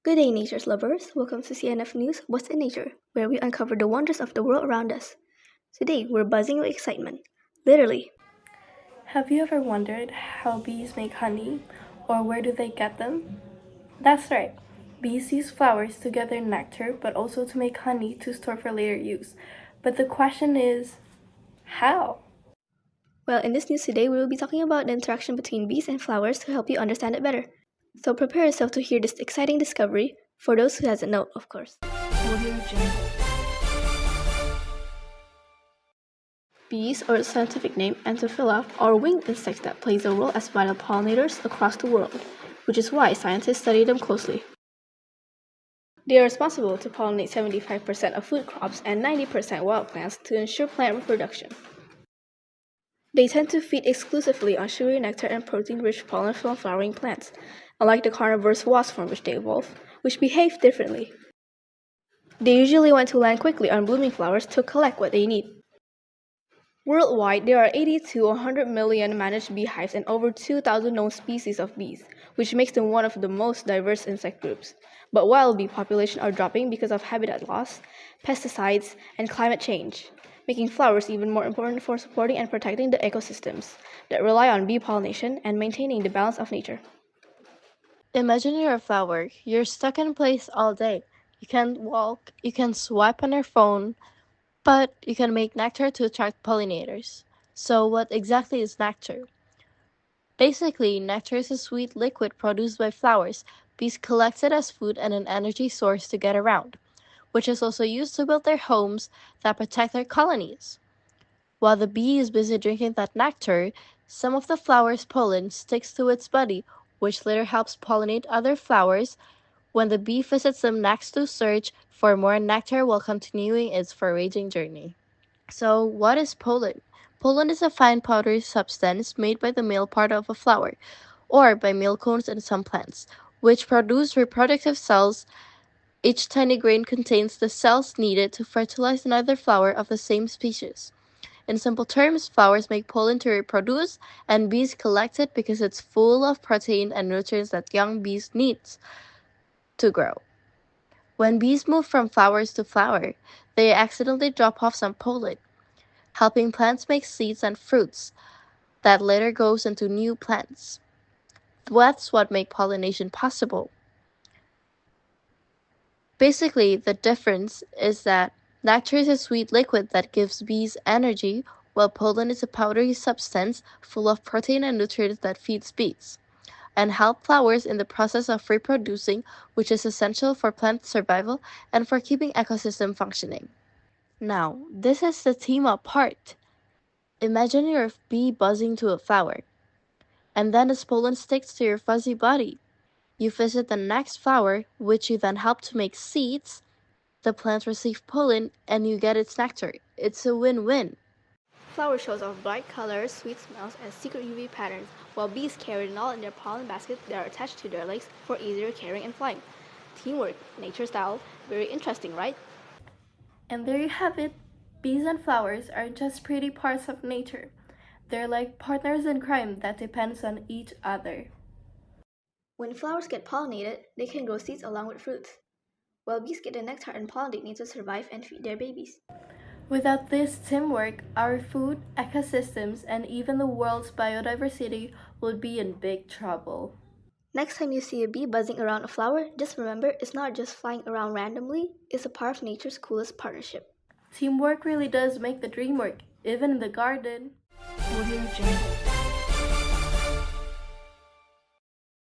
Good day, nature's lovers. Welcome to CNF News What's in Nature, where we uncover the wonders of the world around us. Today, we're buzzing with excitement. Literally. Have you ever wondered how bees make honey, or where do they get them? That's right. Bees use flowers to gather nectar, but also to make honey to store for later use. But the question is, how? Well, in this news today, we will be talking about the interaction between bees and flowers to help you understand it better. So prepare yourself to hear this exciting discovery, for those who hasn't known, of course. Bees, or its scientific name Anthophila, are winged insects that play a role as vital pollinators across the world, which is why scientists study them closely. They are responsible to pollinate 75% of food crops and 90% wild plants to ensure plant reproduction. They tend to feed exclusively on sugary nectar and protein-rich pollen from flowering plants, unlike the carnivorous wasps from which they evolved, which behave differently. They usually want to land quickly on blooming flowers to collect what they need. Worldwide, there are 80 to 100 million managed beehives and over 2,000 known species of bees, which makes them one of the most diverse insect groups. But wild bee populations are dropping because of habitat loss, pesticides, and climate change, making flowers even more important for supporting and protecting the ecosystems that rely on bee pollination and maintaining the balance of nature. Imagine you're a flower. You're stuck in place all day. You can't walk, you can swipe on your phone, but you can make nectar to attract pollinators. So, what exactly is nectar? Basically, nectar is a sweet liquid produced by flowers. Bees collect it as food and an energy source to get around, which is also used to build their homes that protect their colonies. While the bee is busy drinking that nectar, some of the flower's pollen sticks to its body, which later helps pollinate other flowers when the bee visits them next to search for more nectar while continuing its foraging journey. So, what is pollen? Pollen is a fine powdery substance made by the male part of a flower, or by male cones in some plants, which produce reproductive cells. Each tiny grain contains the cells needed to fertilize another flower of the same species. In simple terms, flowers make pollen to reproduce, and bees collect it because it's full of protein and nutrients that young bees need to grow. When bees move from flowers to flower, they accidentally drop off some pollen, helping plants make seeds and fruits that later goes into new plants. That's what makes pollination possible. Basically, the difference is that nectar is a sweet liquid that gives bees energy, while pollen is a powdery substance full of protein and nutrients that feeds bees and help flowers in the process of reproducing, which is essential for plant survival and for keeping ecosystem functioning. Now, this is the team up part. Imagine you're a bee buzzing to a flower, and then its pollen sticks to your fuzzy body. You visit the next flower, which you then help to make seeds. The plant receives pollen, and you get its nectar. It's a win-win. Flowers shows off bright colors, sweet smells, and secret UV patterns, while bees carry it all in their pollen baskets that are attached to their legs for easier carrying and flying. Teamwork, nature style, very interesting, right? And there you have it. Bees and flowers aren't just pretty parts of nature. They're like partners in crime that depends on each other. When flowers get pollinated, they can grow seeds along with fruits, while bees get the nectar and pollen they need to survive and feed their babies. Without this teamwork, our food, ecosystems, and even the world's biodiversity would be in big trouble. Next time you see a bee buzzing around a flower, just remember it's not just flying around randomly, it's a part of nature's coolest partnership. Teamwork really does make the dream work, even in the garden. Audio Jungle.